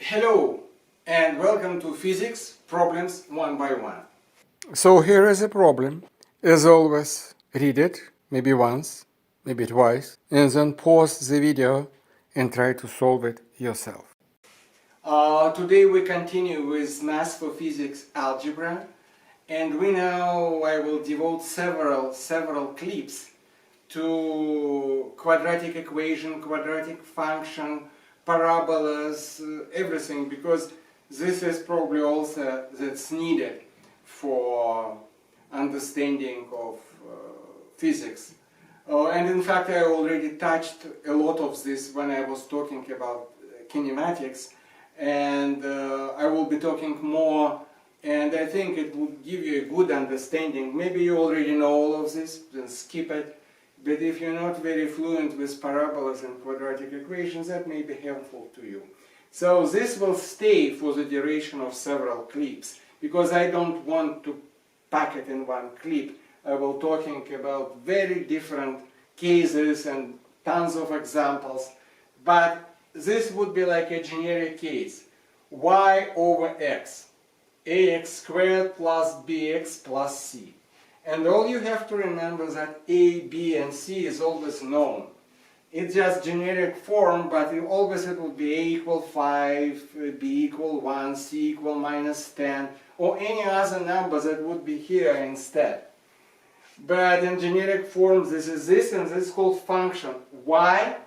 Hello and welcome to Physics Problems One by One. So here is a problem. As always, read it, maybe once, maybe twice, and then pause the video and try to solve it yourself. Today we continue with Math for Physics Algebra, and I will devote several clips to quadratic equation, quadratic function, parabolas, everything, because this is probably also that's needed for understanding of physics. And in fact, I already touched a lot of this when I was talking about kinematics, and I will be talking more, and I think it would give you a good understanding. Maybe you already know all of this, then skip it. But if you're not very fluent with parabolas and quadratic equations, that may be helpful to you. So this will stay for the duration of several clips, because I don't want to pack it in one clip. I will talking about very different cases and tons of examples, but this would be like a generic case. Y over x, ax squared plus bx plus c. And all you have to remember is that a, b, and c is always known. It's just generic form, but it would be a equal 5, b equal 1, c equal minus 10, or any other number that would be here instead. But in generic form, this is this, and this is called function y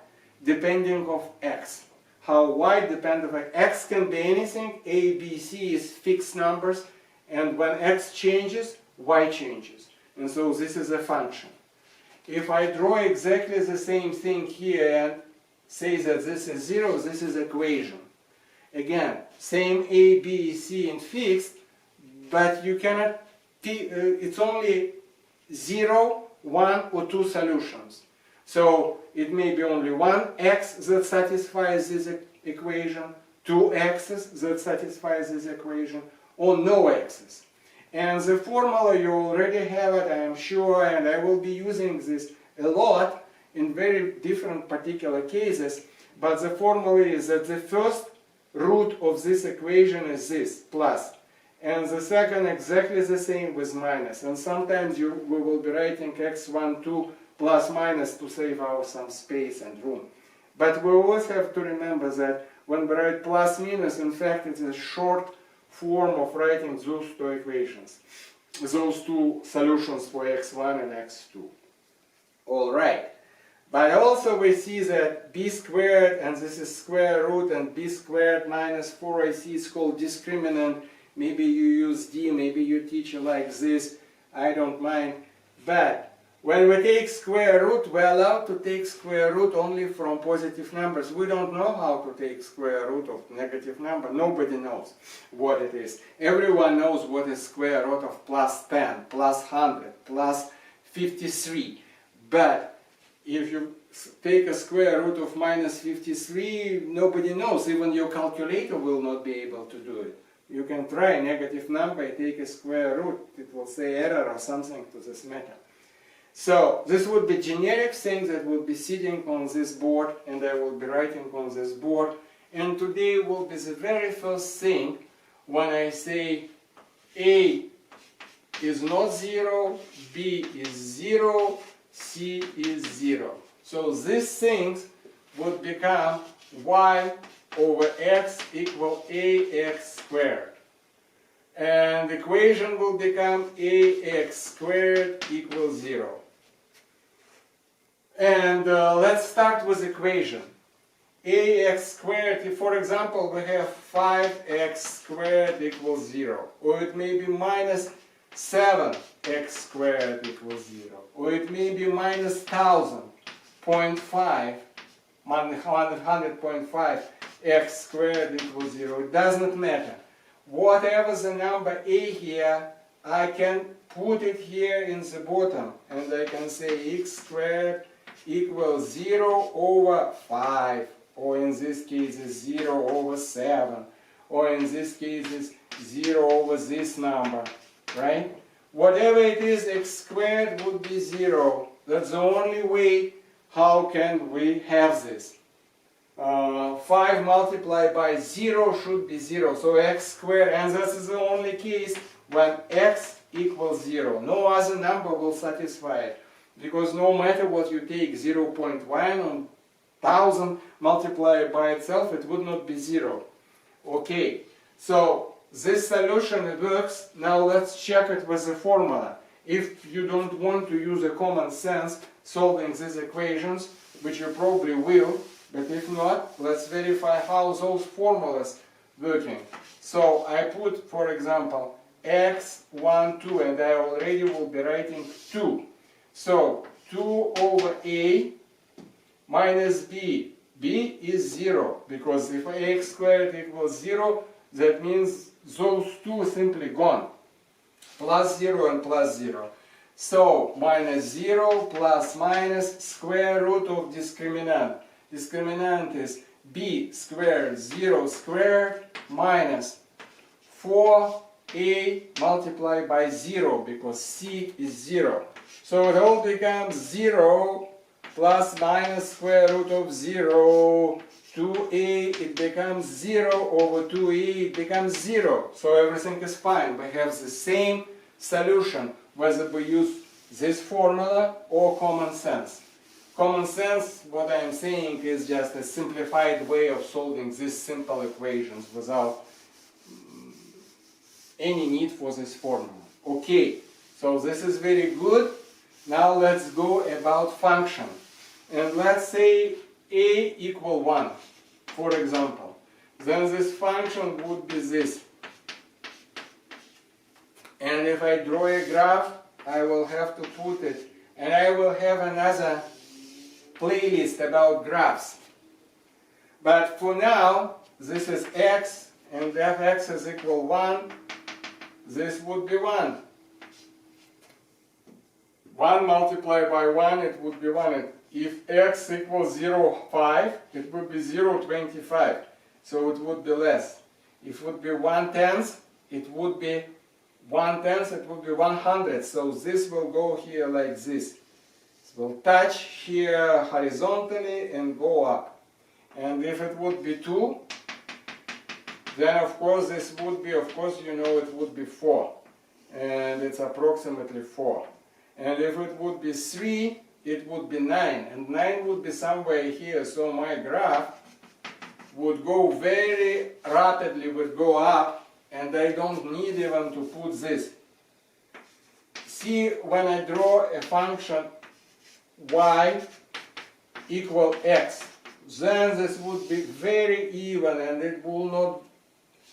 depending of x. How y depending of x can be anything. A, b, c is fixed numbers, and when x changes, y changes. And so this is a function. If I draw exactly the same thing here and say that this is 0, this is equation. Again, same a, b, c and fixed, but you cannot, it's only 0, 1 or 2 solutions. So it may be only one x that satisfies this equation, two x's that satisfies this equation, or no x's. And the formula, you already have it, I am sure, and I will be using this a lot in very different particular cases, but the formula is that the first root of this equation is this, plus, and the second exactly the same with minus, and sometimes we will be writing x1, 2 plus minus to save our some space and room. But we always have to remember that when we write plus minus, in fact it's a short form of writing those two equations, those two solutions for x1 and x2. Alright, but also we see that b squared, and this is square root, and b squared minus 4ac is called discriminant. Maybe you use d, maybe you teach it like this, I don't mind. But when we take square root, we're allowed to take square root only from positive numbers. We don't know how to take square root of negative number. Nobody knows what it is. Everyone knows what is square root of plus 10, plus 100, plus 53. But if you take a square root of minus 53, nobody knows. Even your calculator will not be able to do it. You can try a negative number, take a square root, it will say error or something to this matter. So this would be generic thing that will be sitting on this board, and I will be writing on this board. And today will be the very first thing when I say A is not 0, B is 0, C is 0. So these things would become y over x equal ax squared. And the equation will become ax squared equals 0. And let's start with equation. Ax squared, if for example we have 5x squared equals 0, or it may be minus 7x squared equals 0, or it may be minus 100.5 x squared equals 0. It does not matter. Whatever the number a here, I can put it here in the bottom, and I can say x squared equals 0 over 5, or in this case is 0 over 7, or in this case is 0 over this number, right? Whatever it is, x squared would be 0. That's the only way how can we have this. 5 multiplied by 0 should be 0. So x squared, and this is the only case when x equals 0. No other number will satisfy it. Because no matter what you take, 0.1 on 1000 multiplied by itself, it would not be 0. Okay, so this solution it works. Now let's check it with the formula. If you don't want to use a common sense solving these equations, which you probably will, but if not, let's verify how those formulas working. So I put, for example, x, 1, 2, and I already will be writing 2. So 2 over a minus b. b is 0, because if ax squared equals 0, that means those two simply gone. Plus 0 and plus 0. So minus 0 plus minus square root of discriminant. Discriminant is b squared 0 squared minus 4a multiplied by 0, because c is 0. So it all becomes 0 plus minus square root of 0. 2a, it becomes 0 over 2a, it becomes 0. So everything is fine. We have the same solution, whether we use this formula or common sense. Common sense, what I am saying, is just a simplified way of solving these simple equations without any need for this formula. Okay, so this is very good. Now let's go about function. And let's say a equal 1, for example. Then this function would be this. And if I draw a graph, I will have to put it, and I will have another playlist about graphs. But for now, this is x, and if x is equal 1, this would be 1. 1 multiplied by 1, it would be 1. If x equals 0.5, it would be 0.25. So it would be less. If it would be 1/10, it would be 1/10, it would be 100. So this will go here like this. It will touch here horizontally and go up. And if it would be 2, then of course this would be, of course you know it would be 4. And it's approximately 4. And if it would be 3, it would be 9. And 9 would be somewhere here. So my graph would go very rapidly, would go up. And I don't need even to put this. See, when I draw a function y equal x, then this would be very even and it will not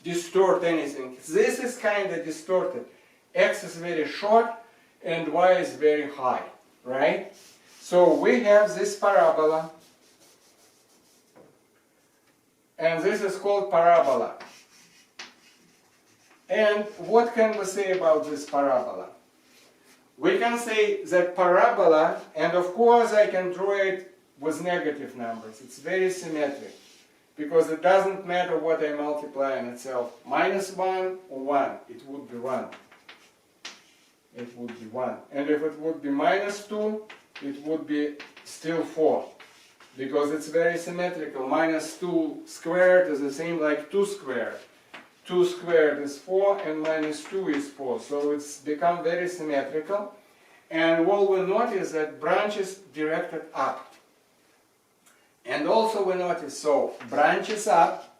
distort anything. This is kind of distorted. X is very short and y is very high, right? So we have this parabola, and this is called parabola. And what can we say about this parabola? We can say that parabola, and of course I can draw it with negative numbers. It's very symmetric, because it doesn't matter what I multiply in itself. -1 or 1, it would be 1. It would be 1. And if it would be -2, it would be still 4. Because it's very symmetrical. -2 squared is the same like 2 squared. 2 squared is 4 and -2 is 4. So it's become very symmetrical. And what we notice that branches directed up. And also we notice, so branches up,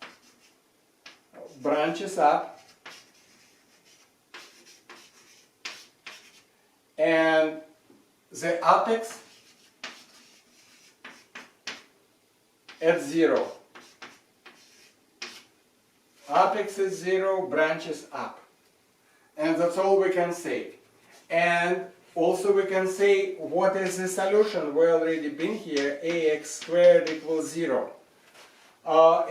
and the apex at 0. Apex is 0, branches up. And that's all we can say. And also we can say what is the solution. We already been here, ax squared equals 0.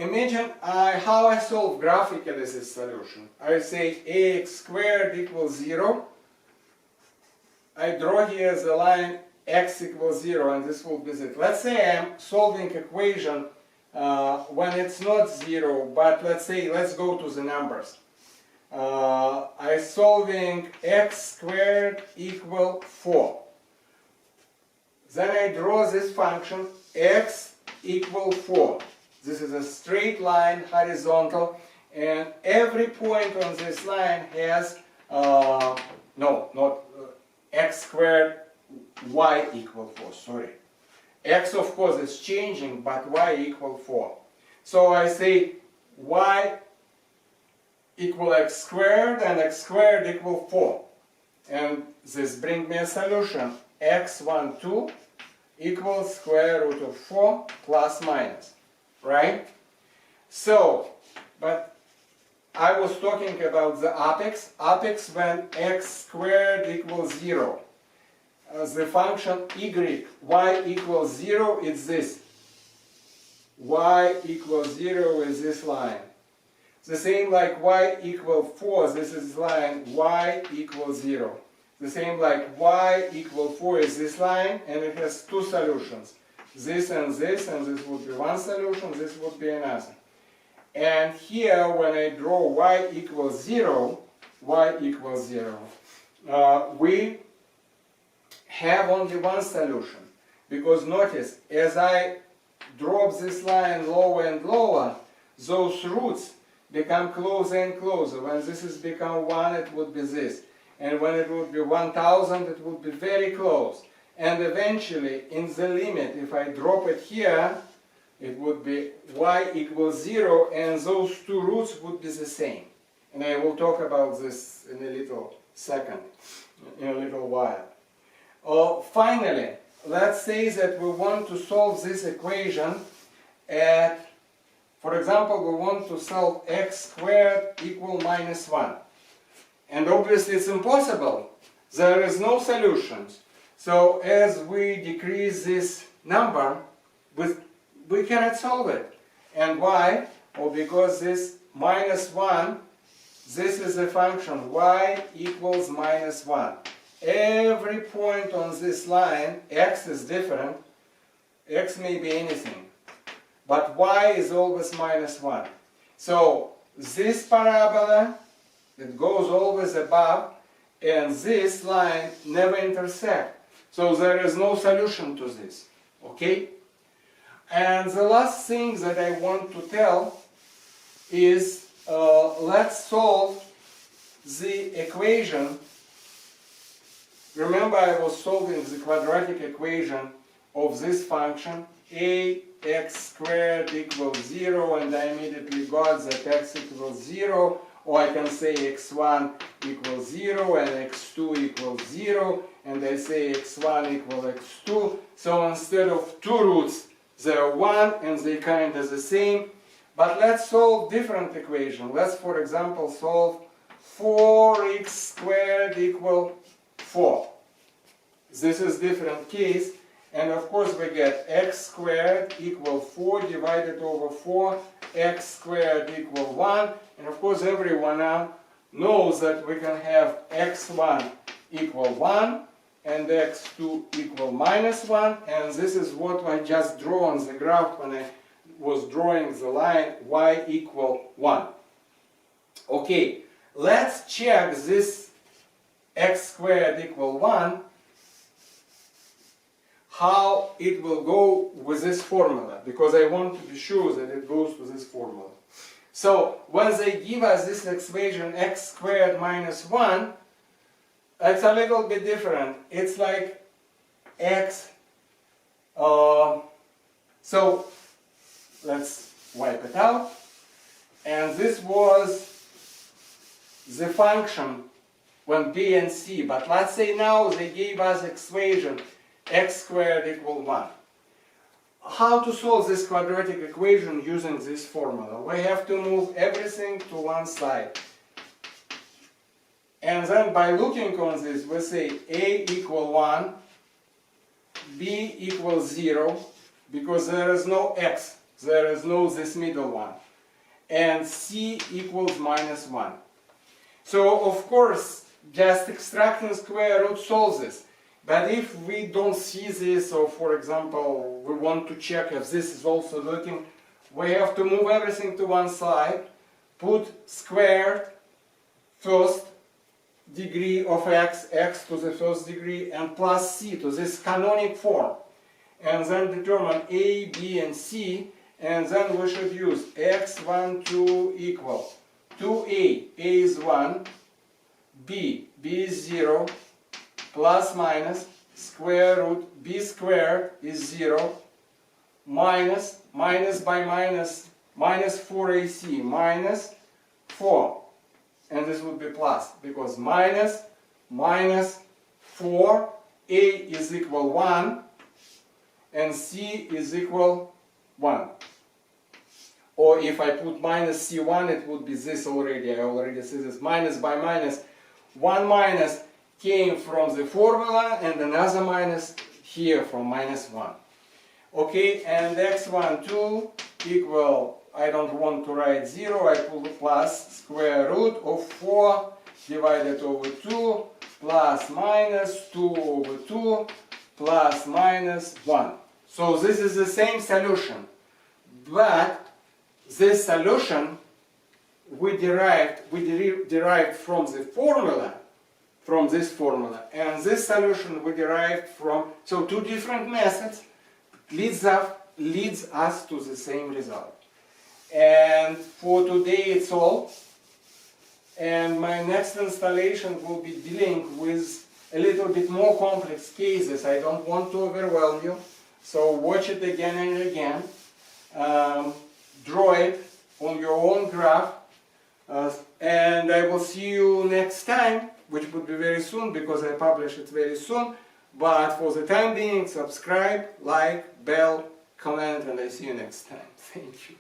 Imagine how I solve graphically this solution. I say ax squared equals 0. I draw here the line x equals 0, and this will be it. Let's say I'm solving equation when it's not 0, but let's go to the numbers. I'm solving x squared equal 4. Then I draw this function x equal 4. This is a straight line, horizontal, and every point on this line has, x squared, y equal 4, sorry. X of course is changing, but y equal 4. So I say y equal x squared and x squared equal 4. And this brings me a solution. x12 equals square root of 4 plus minus. Right? So, but I was talking about the apex. Apex when x squared equals 0. The function y equals 0 is this. Y equals 0 is this line. The same like y equals 4, this is line y equals 0. The same like y equals 4 is this line, and it has two solutions. This and this would be one solution, this would be another. And here, when I draw y equals 0, we have only one solution. Because notice, as I drop this line lower and lower, those roots become closer and closer. When this has become 1, it would be this. And when it would be 1000, it would be very close. And eventually, in the limit, if I drop it here, it would be y equals 0, and those two roots would be the same. And I will talk about this in a little second, in a little while. Finally, let's say that we want to solve this equation at, for example, we want to solve x squared equal minus 1. And obviously it's impossible. There is no solutions. So as we decrease this number, we cannot solve it. And why? Well, because this minus 1, this is a function y equals minus 1. Every point on this line, x is different. X may be anything. But y is always minus 1. So this parabola, it goes always above, and this line never intersect. So there is no solution to this. Okay? And the last thing that I want to tell is let's solve the equation. Remember, I was solving the quadratic equation of this function ax squared equals 0, and I immediately got that x equals 0, or I can say x1 equals 0 and x2 equals 0, and I say x1 equals x2. So instead of two roots, there are one, and they kind of the same. But let's solve different equation. Let's, for example, solve 4x squared equal 4. This is different case, and of course we get x squared equal 4 divided over 4, x squared equal 1, and of course everyone now knows that we can have x1 equal 1 and x2 equal minus 1, and this is what I just drew on the graph when I was drawing the line y equal 1. Okay, let's check this x squared equal 1, how it will go with this formula, because I want to be sure that it goes to this formula. So when they give us this equation x squared minus 1, it's a little bit different. It's like x, so let's wipe it out. And this was the function when b and c, but let's say now they gave us equation x squared equal 1. How to solve this quadratic equation using this formula? We have to move everything to one side. And then by looking on this, we say a equal 1, b equals 0, because there is no x, there is no this middle one, and c equals minus 1. So of course, just extracting square root solves this. But if we don't see this, or for example, we want to check if this is also working, we have to move everything to one side, put squared first degree of x, x to the first degree, and plus c to this canonic form. And then determine a, b, and c, and then we should use x12 equal 2a, a is 1, b is 0, plus minus square root b squared is 0, minus by minus 4ac minus 4, and this would be plus because minus 4, a is equal 1 and c is equal 1. Or if I put minus c1, it would be this already. I already see this. Minus by minus, one minus came from the formula and another minus here from minus 1. Okay, and x12 equal, I don't want to write 0, I put plus square root of 4 divided over 2 plus minus 2 over 2 plus minus 1. So this is the same solution, but this solution we derived from the formula, from this formula, and this solution we derived from, so two different methods leads us to the same result. And for today it's all, and my next installation will be dealing with a little bit more complex cases. I don't want to overwhelm you, so watch it again and again. Draw it on your own graph, and I will see you next time, which would be very soon because I publish it very soon. But for the time being, subscribe, like, bell, comment, and I see you next time. Thank you.